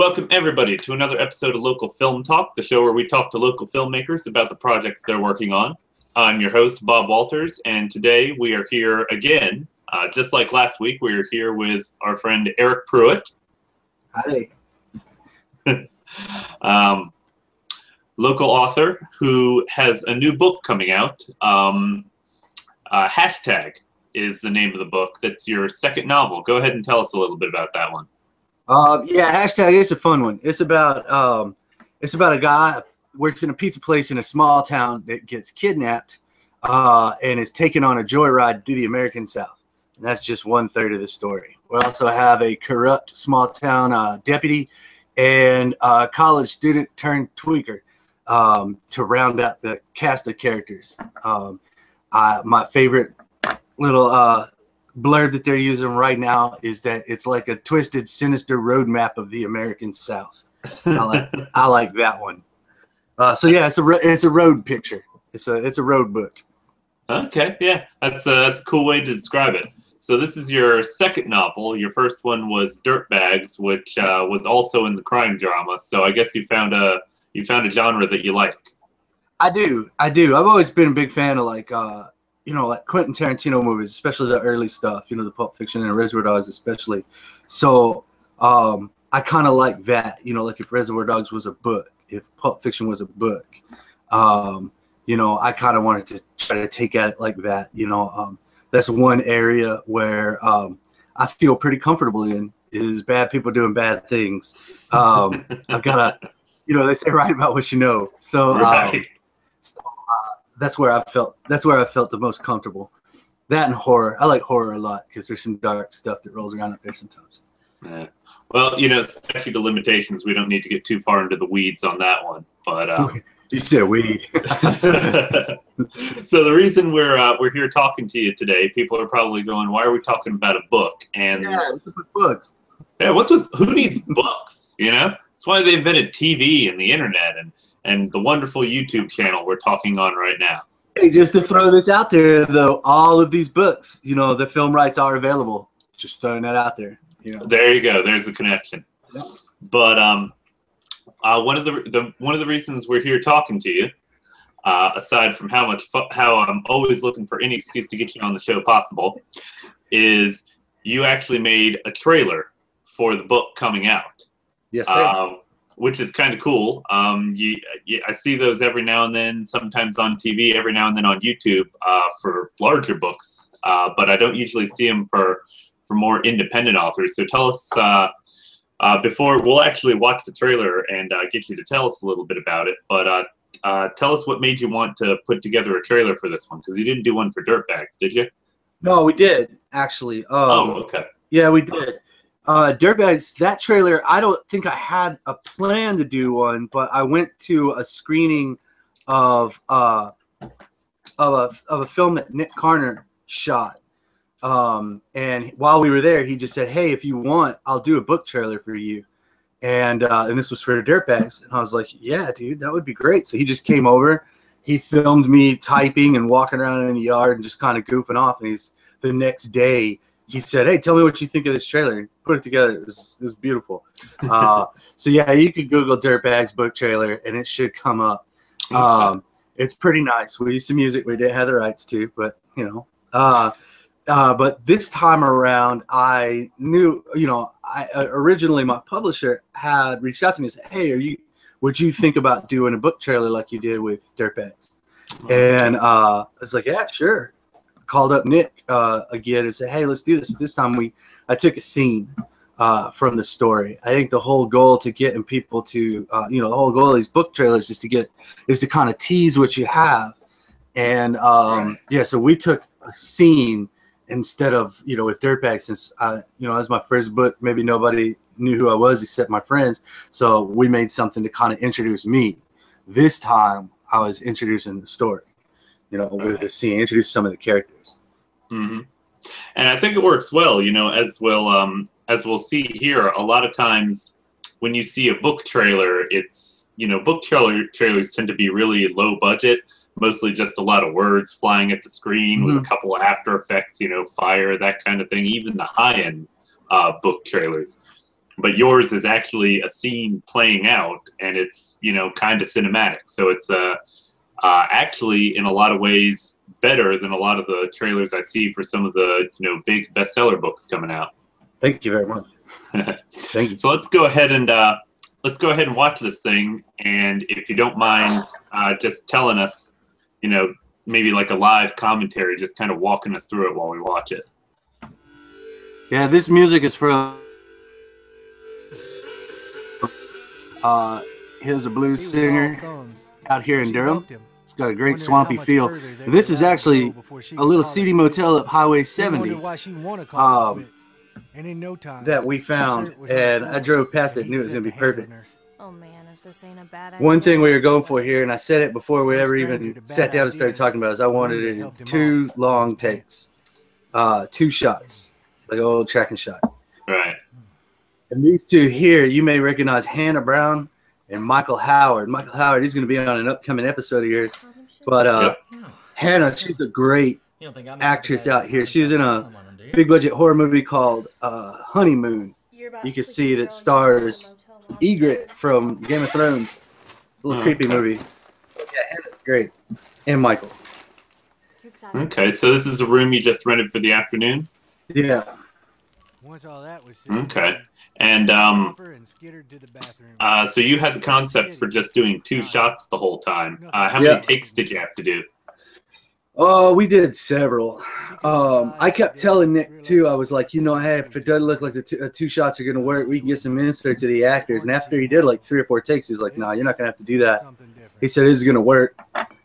Welcome, everybody, to another episode of Local Film Talk, the show where we talk to local filmmakers about the projects they're working on. I'm your host, Bob Walters, and today we are here again. Just like last week, we are here with our friend Eric Pruitt. Hi. Local author who has a new book coming out. Hashtag is the name of the book. That's your second novel. Go ahead and tell us a little bit about that one. Yeah, Hashtag is a fun one. It's about a guy who works in a pizza place in a small town that gets kidnapped and is taken on a joyride through the American South. And that's just 1/3 of the story. We also have a corrupt small town deputy and a college student turned tweaker to round out the cast of characters. My favorite little blurb that they're using right now is that it's like a twisted, sinister roadmap of the American South. I like that one. So yeah, it's a road picture. It's a road book. Okay, yeah, that's a cool way to describe it. So this is your second novel. Your first one was Dirtbags, which was also in the crime drama. So I guess you found a genre that you like. I do. I've always been a big fan of like Quentin Tarantino movies, especially the early stuff. The Pulp Fiction and Reservoir Dogs, especially. So I kind of like that. Like if Reservoir Dogs was a book, if Pulp Fiction was a book, I kind of wanted to try to take at it like that. That's one area where I feel pretty comfortable in is bad people doing bad things. I've got to, they say write about what you know. So, right. That's where I felt the most comfortable. That and horror. I like horror a lot because there's some dark stuff that rolls around up there sometimes. Yeah. Well, statute of limitations, we don't need to get too far into the weeds on that one. But you said weed. So the reason we're here talking to you today, people are probably going, "Why are we talking about a book?" And yeah, what's with books? Yeah, who needs books? That's why they invented TV and the internet and the wonderful YouTube channel we're talking on right now. Hey, just to throw this out there, though, all of these books, the film rights are available. Just throwing that out there. There you go. There's the connection. Yeah. But one of the reasons we're here talking to you, aside from how I'm always looking for any excuse to get you on the show possible, is you actually made a trailer for the book coming out. Yes, sir. Which is kind of cool. I see those every now and then, sometimes on TV, every now and then on YouTube for larger books, but I don't usually see them for more independent authors. So tell us, before we'll actually watch the trailer and get you to tell us a little bit about it, but tell us what made you want to put together a trailer for this one, because you didn't do one for Dirtbags, did you? No, we did, actually. Okay. Yeah, we did. Dirtbags, that trailer, I don't think I had a plan to do one, but I went to a screening of a film that Nick Carner shot. And while we were there, he just said, "Hey, if you want, I'll do a book trailer for you." And this was for Dirtbags. And I was like, "Yeah, dude, that would be great." So he just came over. He filmed me typing and walking around in the yard and just kind of goofing off. And the next day, he said, "Hey, tell me what you think of this trailer." And put it together. It was beautiful. So yeah, you could Google Dirtbags book trailer and it should come up. It's pretty nice. We used some music we didn't have the rights to, but but this time around, I knew, originally my publisher had reached out to me and said, "Hey, would you think about doing a book trailer like you did with Dirtbags?" And I was like, "Yeah, sure." Called up Nick again and said, "Hey, let's do this." This time I took a scene from the story. I think the whole goal to getting people to, the whole goal of these book trailers is to kind of tease what you have. And yeah, so we took a scene instead of, with Dirtbags, since it was my first book, maybe nobody knew who I was except my friends. So we made something to kind of introduce me. This time I was introducing the story. With the scene, introduce some of the characters. Mm-hmm. And I think it works well, as we'll see here. A lot of times when you see a book trailer, it's, book trailers tend to be really low budget, mostly just a lot of words flying at the screen with a couple of After Effects, fire, that kind of thing, even the high-end book trailers. but yours is actually a scene playing out, and it's, you know, kind of cinematic. So it's actually in a lot of ways better than a lot of the trailers I see for some of the, you know, big bestseller books coming out. Thank you very much. Thank you. So let's go ahead and watch this thing. And if you don't mind, just telling us, you know, maybe like a live commentary, just kind of walking us through it while we watch it. Yeah, this music is from he's a blues singer out here in Durham. It's got a great swampy feel. This is actually a little seedy motel up Highway 70 that we found, and I drove past it and knew it was going to be perfect. Oh man, if this ain't a bad idea. One thing we were going for here, and I said it before we ever even sat down and started talking about it, is I wanted it in 2 long takes, 2 shots, like an old tracking shot. Right. And these 2 here, you may recognize Hannah Brown and Michael Howard. Michael Howard, he's going to be on an upcoming episode of yours. But Hannah, she's a great actress out here. She was in a big budget horror movie called Honeymoon. You can see that stars Ygritte from Game of Thrones. A little creepy movie. Yeah, Hannah's great. And Michael. Okay, so this is a room you just rented for the afternoon? Yeah. Okay. And so you had the concept for just doing 2 shots the whole time. How many takes did you have to do? Oh, we did several. I kept telling Nick too. I was like, you know, hey, if it doesn't look like the 2 shots are gonna work, we can get some inserts to the actors. And after he did like 3 or 4 takes, he's like, no, you're not gonna have to do that. He said this is gonna work.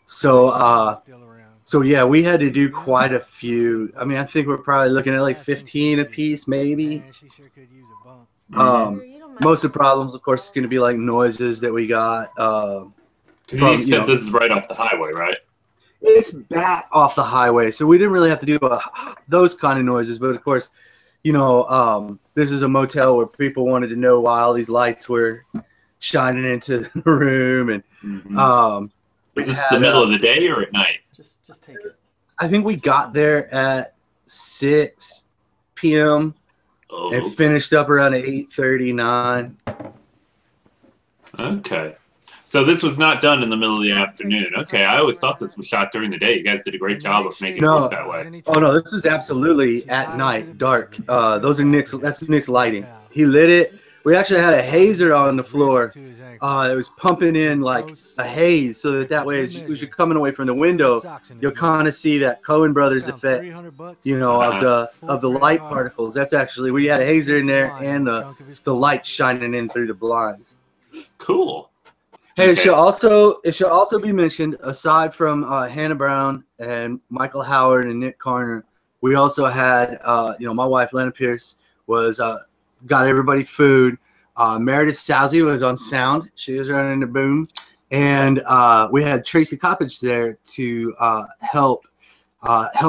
So yeah, we had to do quite a few. I mean, I think we're probably looking at like 15 a piece, maybe. Most of the problems, of course, is going to be like noises that we got. You said this is right off the highway, right? It's back off the highway, so we didn't really have to do those kind of noises. But of course, you know, this is a motel where people wanted to know why all these lights were shining into the room. And was this the middle of the day or at night? Just take it. I think we got there at 6 p.m. and finished up around 8:39. Okay. So this was not done in the middle of the afternoon. Okay, I always thought this was shot during the day. You guys did a great job of making it look that way. Oh no, this is absolutely at night, dark. Those are Nick's. That's Nick's lighting. He lit it. We actually had a hazer on the floor. It was pumping in like a haze, so that way, as you're coming away from the window, you'll kind of see that Coen Brothers effect, you know, of the light particles. That's actually, we had a hazer in there and the light shining in through the blinds. Cool. Hey, okay. It should also be mentioned, aside from Hannah Brown and Michael Howard and Nick Carner, we also had, you know, my wife Lena Pierce was got everybody food. Meredith Sousey was on sound. She was running the boom. And we had Tracy Coppage there to help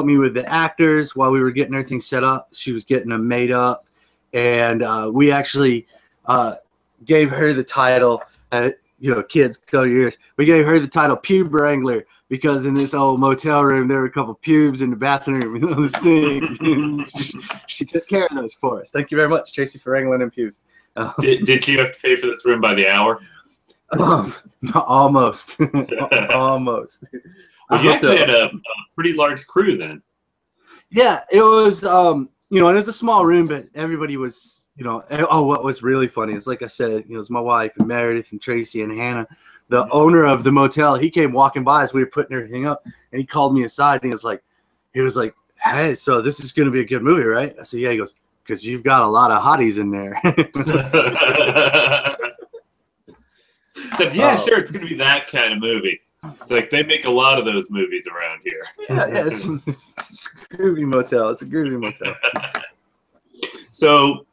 me with the actors while we were getting everything set up. She was getting them made up. And we actually gave her the title, you know, kids, cover your ears. We gave her the title Pube Wrangler because in this old motel room, there were a couple pubes in the bathroom and on the sink. She took care of those for us. Thank you very much, Tracy, for wrangling them pubes. Did you have to pay for this room by the hour? Almost. Almost. Well, you actually had a pretty large crew then. Yeah, it was, you know, and it's a small room, but everybody was, you know, what was really funny is, like I said, you know, it's my wife and Meredith and Tracy and Hannah. The owner of the motel, he came walking by as we were putting everything up, and he called me aside, and he was like, hey, so this is going to be a good movie, right? I said, yeah. He goes, because you've got a lot of hotties in there. Said, yeah, sure, it's going to be that kind of movie. It's like they make a lot of those movies around here. Yeah, it's a groovy motel. It's a groovy motel. So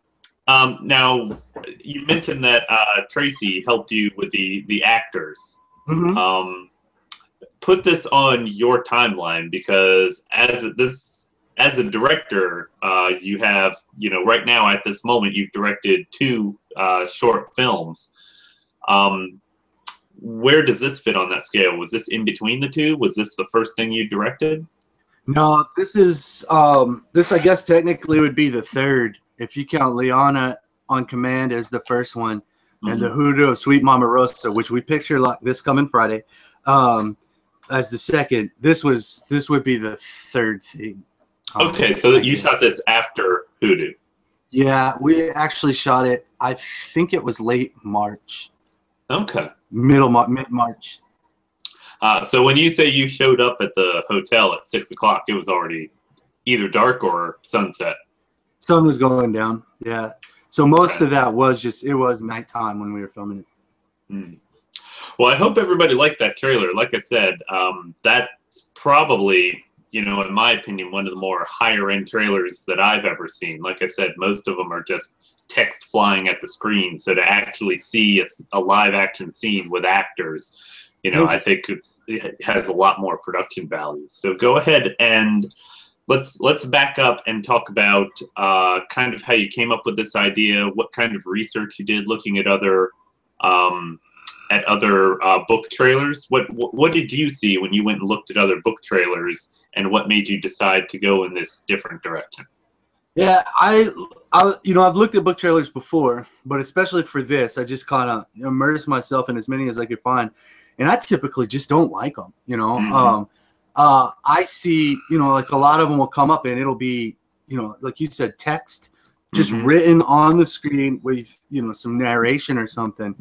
now you mentioned that Tracy helped you with the actors. Mm-hmm. Put this on your timeline, because as a director, you have, you know, right now at this moment, you've directed 2 short films. Where does this fit on that scale? Was this in between the 2? Was this the first thing you directed? No, this is this I guess technically would be the 3rd if you count Liana on Command as the first one, and the Hoodoo of Sweet Mama Rosa, which we picture like this coming Friday, as the second. This would be the third thing. Okay, so you shot this after Hoodoo. Yeah, we actually shot it. I think it was late March. Okay. Mid-March. So when you say you showed up at the hotel at 6 o'clock, it was already either dark or sunset. Sun was going down. Yeah. So most of that was it was nighttime when we were filming it. Well, I hope everybody liked that trailer. Like I said, that's probably, in my opinion, one of the more higher end trailers that I've ever seen. Like I said, most of them are just text flying at the screen. So to actually see a live action scene with actors, I think it has a lot more production value. So go ahead and let's back up and talk about kind of how you came up with this idea, what kind of research you did looking at other book trailers. What did you see when you went and looked at other book trailers, and what made you decide to go in this different direction? Yeah, I've looked at book trailers before, but especially for this, I just kind of immersed myself in as many as I could find, and I typically just don't like them. I see, like a lot of them will come up and it'll be, like you said, text just written on the screen with, some narration or something.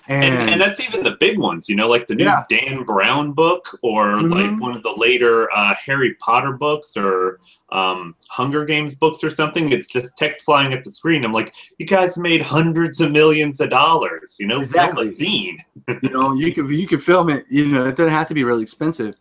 And that's even the big ones, like the new Dan Brown book, or like one of the later Harry Potter books, or Hunger Games books or something. It's just text flying at the screen. I'm like, you guys made hundreds of millions of dollars, Exactly. Film a scene. you could film it, it doesn't have to be really expensive.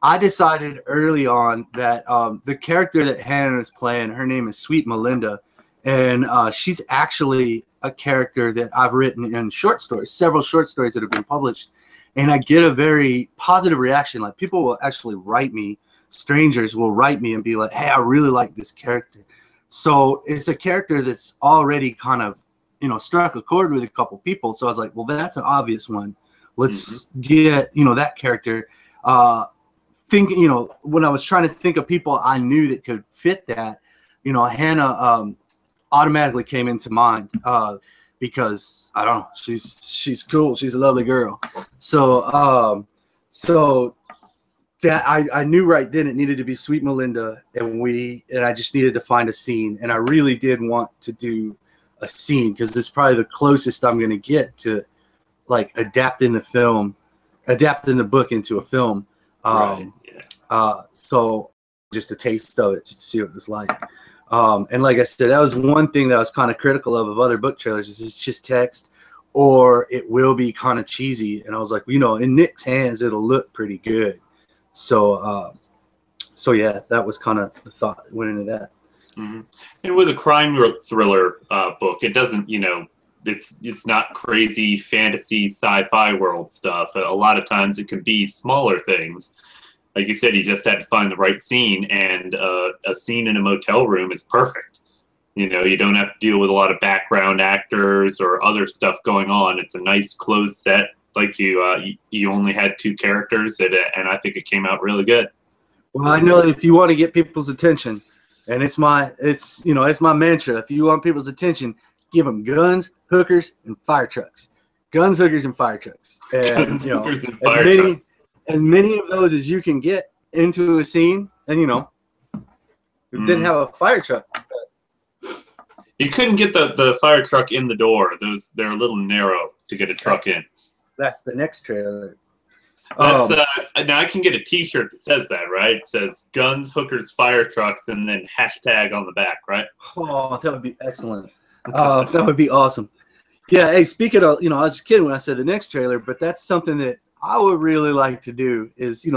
I decided early on that the character that Hannah is playing, her name is Sweet Melinda, and she's actually a character that I've written in short stories, several short stories that have been published, and I get a very positive reaction. Like, people will actually write me, strangers will write me and be like, hey, I really like this character. So it's a character that's already kind of, struck a chord with a couple people. So I was like, well, that's an obvious one. Let's get, that character. Thinking, when I was trying to think of people I knew that could fit that, Hannah automatically came into mind because I don't know, she's cool, she's a lovely girl. So that I knew right then it needed to be Sweet Melinda, and I just needed to find a scene, and I really did want to do a scene because it's probably the closest I'm going to get to like adapting the book into a film. Right. So just a taste of it, just to see what it was like. And like I said, that was one thing that I was kind of critical of other book trailers, is it's just text or it will be kind of cheesy. And I was like, in Nick's hands, it'll look pretty good. So yeah, that was kind of the thought that went into that. And with a crime thriller book, it doesn't, it's not crazy fantasy sci-fi world stuff. A lot of times it can be smaller things. Like you said, you just had to find the right scene, and a scene in a motel room is perfect. You don't have to deal with a lot of background actors or other stuff going on. It's a nice closed set. Like you only had two characters, and I think it came out really good. Well, I know if you want to get people's attention, and it's my mantra. If you want people's attention, give them guns, hookers, and fire trucks. Guns, hookers, and fire trucks. And hookers and fire trucks. As many of those as you can get into a scene, and we didn't have a fire truck. You couldn't get the fire truck in the door. They're a little narrow to get a truck in. That's the next trailer. That's now I can get a T-shirt that says that, right? It says guns, hookers, fire trucks, and then hashtag on the back, right? Oh, that would be excellent. That would be awesome. Yeah. Hey, speaking of, I was just kidding when I said the next trailer, but that's something that I would really like to do. Is the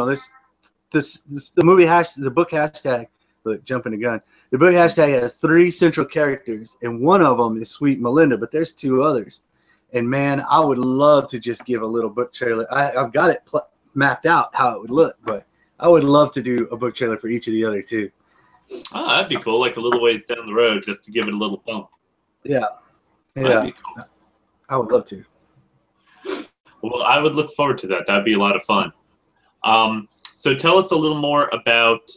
book hashtag. Look, jumping the gun. The book hashtag has 3 central characters, and one of them is Sweet Melinda, but there's 2 others. And man, I would love to just give a little book trailer. I've got it mapped out how it would look, but I would love to do a book trailer for each of the other 2. Oh, that'd be cool. Like a little ways down the road, just to give it a little bump. Yeah. That'd be cool. I would love to. Well, I would look forward to that. That'd be a lot of fun. So tell us a little more about,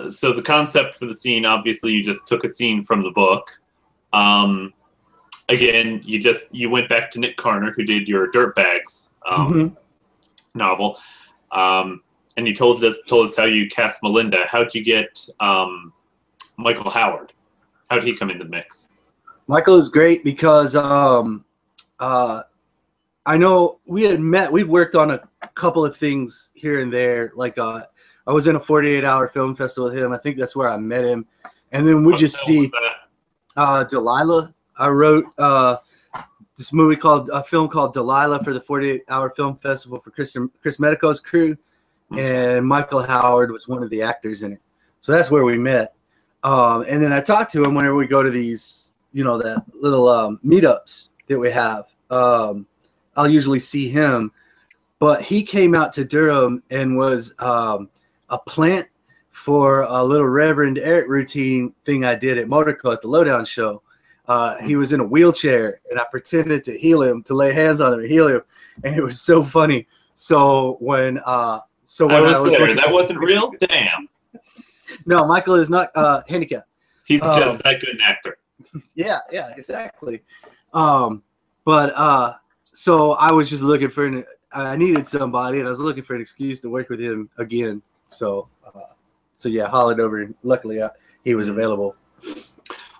so the concept for the scene, obviously you just took a scene from the book. Again, you went back to Nick Carter, who did your Dirtbags novel, and you told us how you cast Melinda. How'd you get Michael Howard? How'd he come into the mix? Michael is great because I know we had met. We'd worked on a couple of things here and there. Like I was in a 48-hour film festival with him. I think that's where I met him. And then we just see Delilah. I wrote this film called Delilah for the 48-hour film festival for Chris Medico's crew, and Michael Howard was one of the actors in it. So that's where we met. And then I talked to him whenever we go to these, that little meetups that we have. I'll usually see him, but he came out to Durham and was a plant for a little Reverend Eric routine thing I did at Motorco at the Lowdown show. He was in a wheelchair, and I pretended to heal him, to lay hands on him and heal him, and it was so funny. So when I was there, that wasn't real? Damn. No, Michael is not handicapped. He's just that good an actor. Yeah, exactly. So I was just looking for I needed somebody, and I was looking for an excuse to work with him again. So yeah, hollered over, and luckily he was available.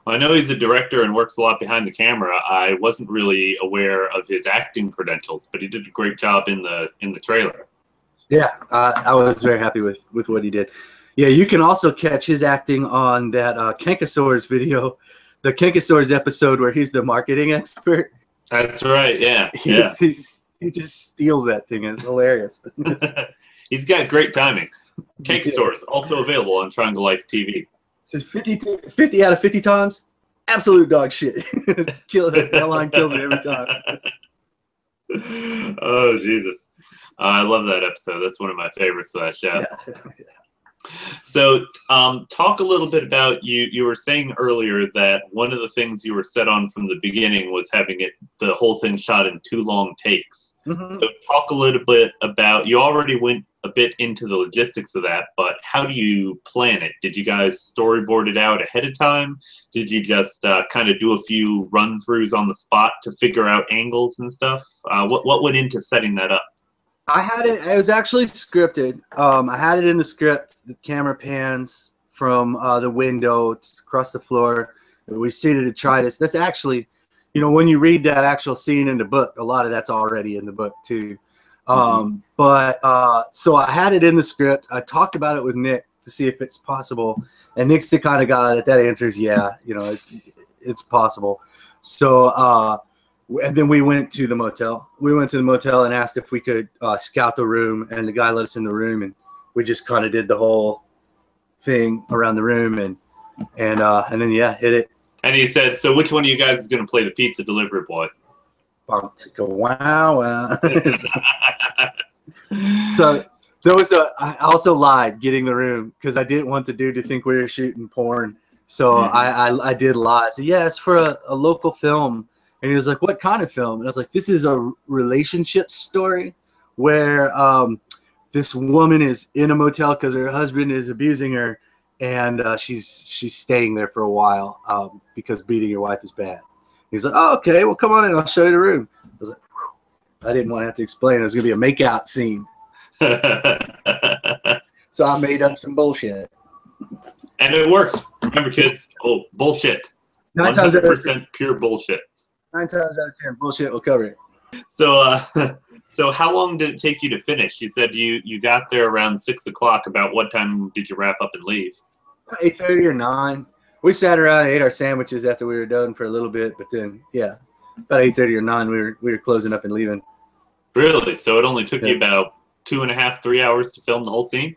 Well, I know he's a director and works a lot behind the camera. I wasn't really aware of his acting credentials, but he did a great job in the trailer. Yeah, I was very happy with what he did. Yeah, you can also catch his acting on that Kankasaurus video, the Kankasaurus episode where he's the marketing expert. That's right, yeah. He just steals that thing. It's hilarious. He's got great timing. Kankasaurus, also available on Triangle Life TV. Says 50 out of 50 times, absolute dog shit. That line kills me every time. Oh, Jesus. I love that episode. That's one of my favorites of that show. Yeah. So talk a little bit about, you were saying earlier that one of the things you were set on from the beginning was having the whole thing shot in 2 long takes. Mm-hmm. So talk a little bit about, you already went a bit into the logistics of that, but how do you plan it? Did you guys storyboard it out ahead of time? Did you just kind of do a few run-throughs on the spot to figure out angles and stuff? What went into setting that up? I had it. It was actually scripted. I had it in the script. The camera pans from the window across the floor. We seated detritus. That's actually, when you read that actual scene in the book, a lot of that's already in the book too. So I had it in the script. I talked about it with Nick to see if it's possible, and Nick's the kind of guy that answers, yeah, it's possible. So. And then we went to the motel. We went to the motel and asked if we could scout the room, and the guy let us in the room, and we just kind of did the whole thing around the room, and then hit it. And he said, "So which one of you guys is going to play the pizza delivery boy?" Wow. So there was I also lied getting the room because I didn't want the dude to think we were shooting porn. So I did lie. So yeah, it's for a local film. And he was like, "What kind of film?" And I was like, "This is a relationship story where this woman is in a motel because her husband is abusing her, and she's staying there for a while because beating your wife is bad." He's like, "Oh, okay. Well, come on in. I'll show you the room." I was like, whew. I didn't want to have to explain. It was going to be a makeout scene. So I made up some bullshit. And it worked. Remember, kids? Oh, bullshit. 100% pure bullshit. 9 times out of 10, bullshit will cover it. So how long did it take you to finish? You said you got there around 6 o'clock. About what time did you wrap up and leave? 8:30 or 9. We sat around and ate our sandwiches after we were done for a little bit, but then about 8:30 or 9, we were closing up and leaving. Really? So it only took you about 2.5, 3 hours to film the whole scene?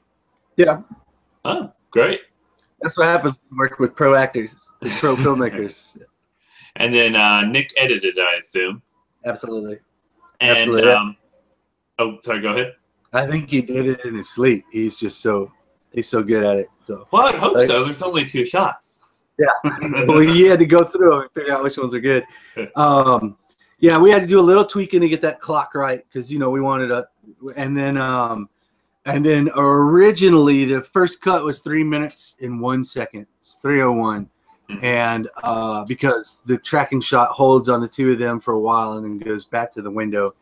Yeah. Oh, great. That's what happens when you work with pro actors, pro filmmakers. And then Nick edited, I assume. Absolutely. And, absolutely. Oh, sorry. Go ahead. I think he did it in his sleep. He's so good at it. So. Well, I hope so. There's only 2 shots. Yeah. Well, you had to go through them and figure out which ones are good. Yeah, we had to do a little tweaking to get that clock right because we wanted to. And then originally the first cut was 3 minutes and 1 second. It's 3:01. And because the tracking shot holds on the two of them for a while and then goes back to the window.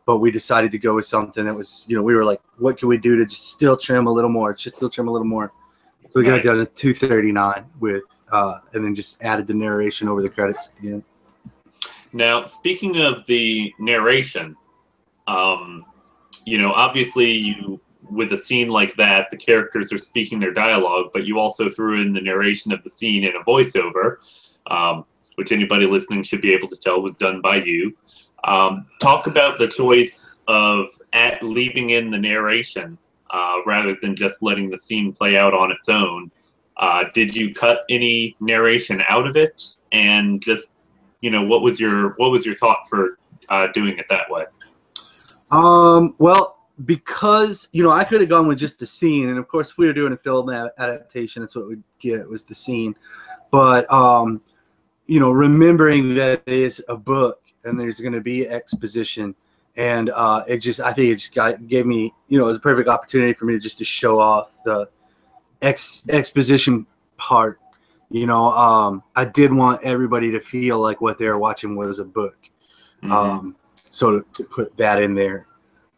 But we decided to go with something that was, we were like, what can we do to just still trim a little more? So we got down to 239 with, and then just added the narration over the credits at the end. Now, speaking of the narration, obviously with a scene like that, the characters are speaking their dialogue, but you also threw in the narration of the scene in a voiceover, which anybody listening should be able to tell was done by you. Talk about the choice of leaving in the narration rather than just letting the scene play out on its own. Did you cut any narration out of it? And just, what was your thought for doing it that way? Well, because, I could have gone with just the scene. And of course, if we were doing a film adaptation, that's what we'd get, was the scene. But, remembering that it is a book and there's going to be exposition. And I think it just gave me, it was a perfect opportunity for me to show off the exposition part. I did want everybody to feel like what they were watching was a book. So to put that in there.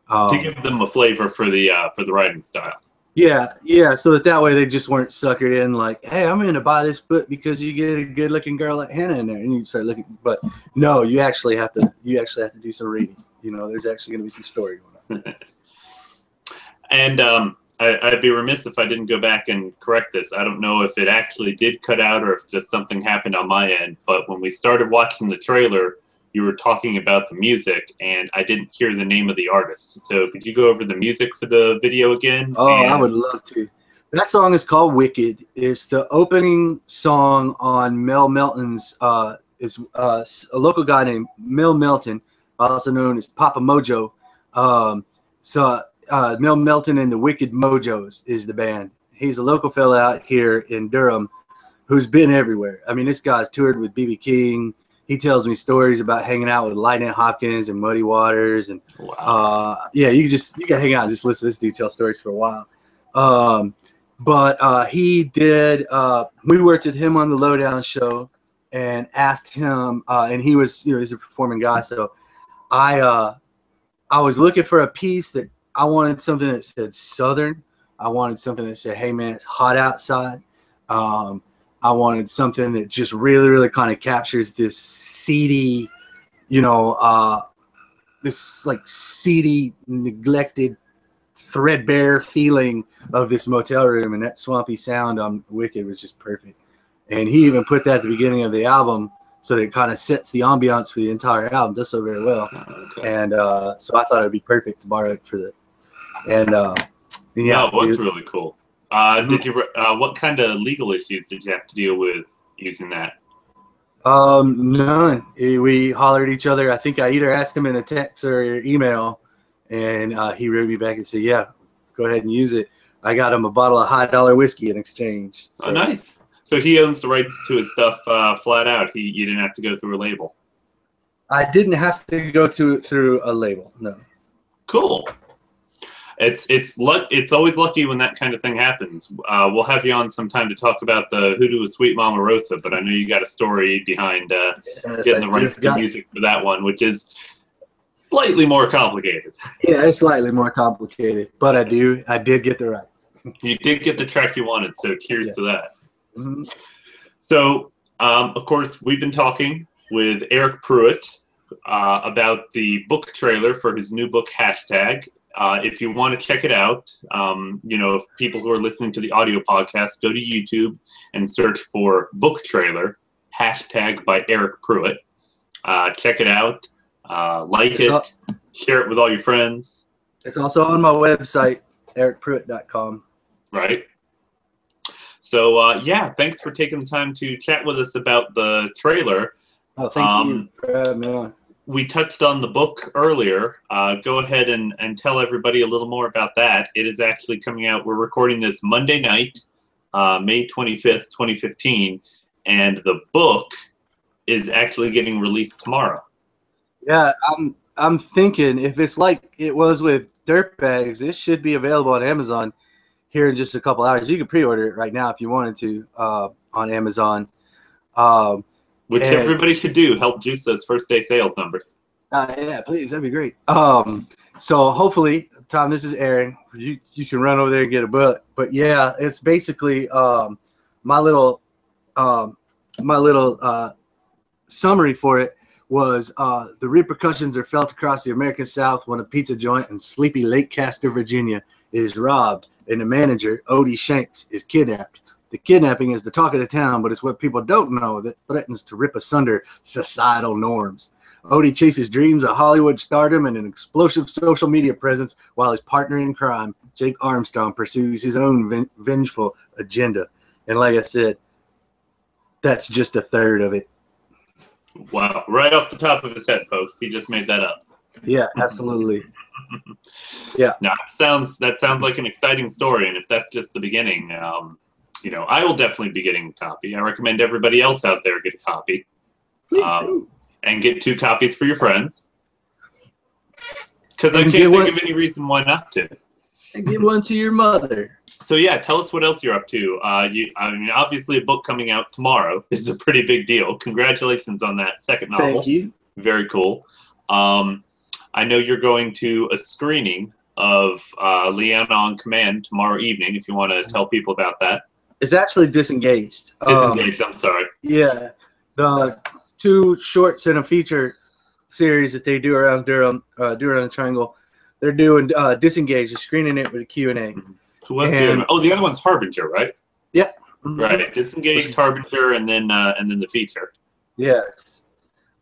To give them a flavor for the writing style. Yeah, so that way they just weren't suckered in like, hey, I'm going to buy this book because you get a good-looking girl like Hannah in there, and you start looking. But no, you actually have to do some reading. There's actually going to be some story going on. And I'd be remiss if I didn't go back and correct this. I don't know if it actually did cut out or if just something happened on my end. But when we started watching the trailer, you were talking about the music, and I didn't hear the name of the artist. So could you go over the music for the video again? Oh, I would love to. That song is called Wicked. It's the opening song on Mel Melton's, is a local guy named Mel Melton, also known as Papa Mojo. Mel Melton and the Wicked Mojos is the band. He's a local fella out here in Durham who's been everywhere. I mean, this guy's toured with B.B. King. He tells me stories about hanging out with Lightning Hopkins and Muddy Waters, and wow. You can hang out and just listen to this dude tell stories for a while. But he did. We worked with him on the Lowdown show, and asked him, and he was, he's a performing guy. So I was looking for a piece that I wanted something that said Southern. I wanted something that said, "Hey man, it's hot outside." I wanted something that just really, really kind of captures this seedy, this like seedy, neglected, threadbare feeling of this motel room, and that swampy sound on Wicked was just perfect. And he even put that at the beginning of the album so that it kind of sets the ambiance for the entire album, does so very well. Okay. And so I thought it would be perfect to borrow it for the. And yeah, no, that's really cool. Did you? What kind of legal issues did you have to deal with using that? None. We hollered at each other. I think I either asked him in a text or email, and he wrote me back and said, "Yeah, go ahead and use it." I got him a bottle of $100 whiskey in exchange. So. Oh, nice. So he owns the rights to his stuff flat out. You didn't have to go through a label. I didn't have to go through a label. No. Cool. It's always lucky when that kind of thing happens. We'll have you on sometime to talk about the Hoodoo with Sweet Mama Rosa, but I know you got a story behind getting the rights to music for that one, which is slightly more complicated. Yeah, it's slightly more complicated, but I did get the rights. You did get the track you wanted, so cheers to that. Mm-hmm. So, of course, we've been talking with Eric Pruitt about the book trailer for his new book, Hashtag. If you want to check it out, if people who are listening to the audio podcast, go to YouTube and search for book trailer, Hashtag by Eric Pruitt. Check it out, share it with all your friends. It's also on my website, ericpruitt.com. Right. So, thanks for taking the time to chat with us about the trailer. Oh, thank you for having me on. We touched on the book earlier. Go ahead and tell everybody a little more about that. It is actually coming out. We're recording this Monday night, May 25th, 2015, and the book is actually getting released tomorrow. Yeah, I'm thinking if it's like it was with Dirtbags, it should be available on Amazon here in just a couple hours. You can pre-order it right now if you wanted to on Amazon. Which everybody should do. Help juice those first day sales numbers. Yeah, please. That'd be great. So hopefully, Tom, this is Aaron. You can run over there and get a book. But yeah, it's basically my little summary for it was the repercussions are felt across the American South when a pizza joint in sleepy Lake Castor, Virginia is robbed and the manager, Odie Shanks, is kidnapped. The kidnapping is the talk of the town, but it's what people don't know that threatens to rip asunder societal norms. Odie chases dreams of Hollywood stardom and an explosive social media presence while his partner in crime, Jake Armstrong, pursues his own vengeful agenda. And like I said, that's just a third of it. Wow. Right off the top of his head, folks. He just made that up. Yeah, absolutely. Yeah. Now, that sounds like an exciting story. And if that's just the beginning, I will definitely be getting a copy. I recommend everybody else out there get a copy. And get 2 copies for your friends. Because I can't think of any reason why not to. And give one to your mother. So yeah, tell us what else you're up to. Obviously a book coming out tomorrow is a pretty big deal. Congratulations on that second novel. Thank you. Very cool. I know you're going to a screening of Leanna on Command tomorrow evening, if you want to tell people about that. It's actually Disengaged. Disengaged, I'm sorry. Yeah. The 2 shorts and a feature series that they do around Durham the Triangle. They're doing Disengaged, screening it with a Q&A. What's the other? Oh, the other one's Harbinger, right? Yeah. Right. Disengaged, Harbinger, and then the feature. Yes.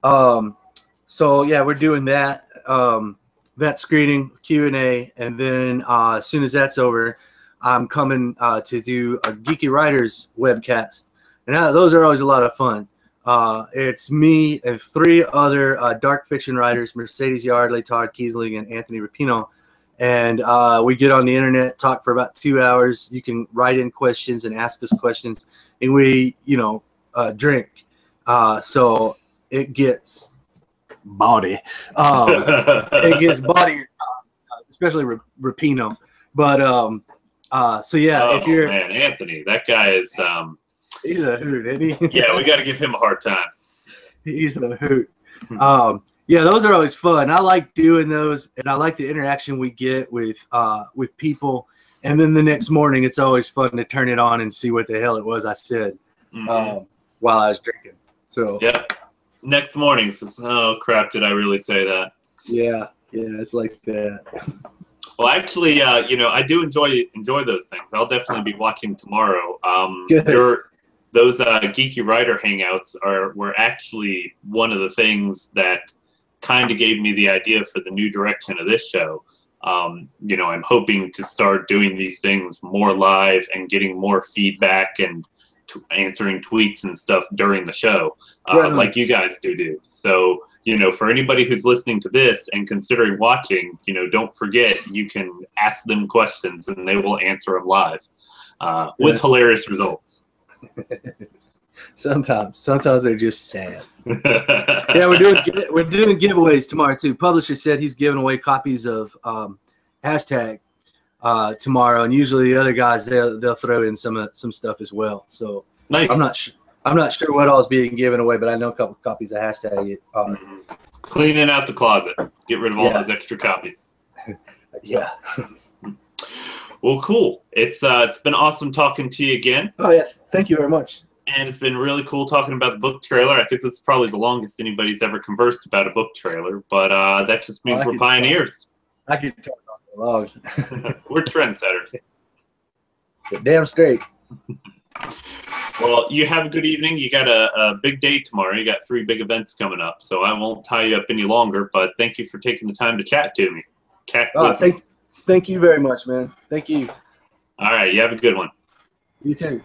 So yeah, we're doing that. That screening, Q&A, and then as soon as that's over, I'm coming to do a Geeky Writers webcast, and those are always a lot of fun. It's me and 3 other dark fiction writers, Mercedes Yardley, Todd Kiesling, and Anthony Rapino. And we get on the internet, talk for about 2 hours. You can write in questions and ask us questions, and we, drink. So it gets body. It gets body, especially Rapino. But so yeah, if you're man, Anthony, that guy is he's a hoot, isn't he? Yeah, we got to give him a hard time. He's a hoot. Yeah, those are always fun. I like doing those, and I like the interaction we get with people. And then the next morning, it's always fun to turn it on and see what the hell it was I said while I was drinking. So yeah, next morning says, "Oh crap, did I really say that?" Yeah, it's like that. Well, actually, I do enjoy those things. I'll definitely be watching tomorrow. Those Geeky Writer Hangouts were actually one of the things that kind of gave me the idea for the new direction of this show. I'm hoping to start doing these things more live and getting more feedback and answering tweets and stuff during the show, like you guys do. So, for anybody who's listening to this and considering watching, don't forget you can ask them questions and they will answer them live with hilarious results. Sometimes they're just sad. Yeah, we're doing giveaways tomorrow too. Publisher said he's giving away copies of hashtag tomorrow, and usually the other guys they'll throw in some stuff as well. So nice. I'm not sure what all is being given away, but I know a couple copies of hashtag. Cleaning out the closet. Get rid of all those extra copies. Yeah. Well, cool. It's been awesome talking to you again. Oh yeah, thank you very much. And it's been really cool talking about the book trailer. I think this is probably the longest anybody's ever conversed about a book trailer, but that just means we're pioneers. I could talk about it long. We're trendsetters. Damn straight. Well, you have a good evening. You got a big day tomorrow. You got 3 big events coming up, so I won't tie you up any longer, but thank you for taking the time to chat to me. Thank you very much, man. Thank you. All right, you have a good one. You too.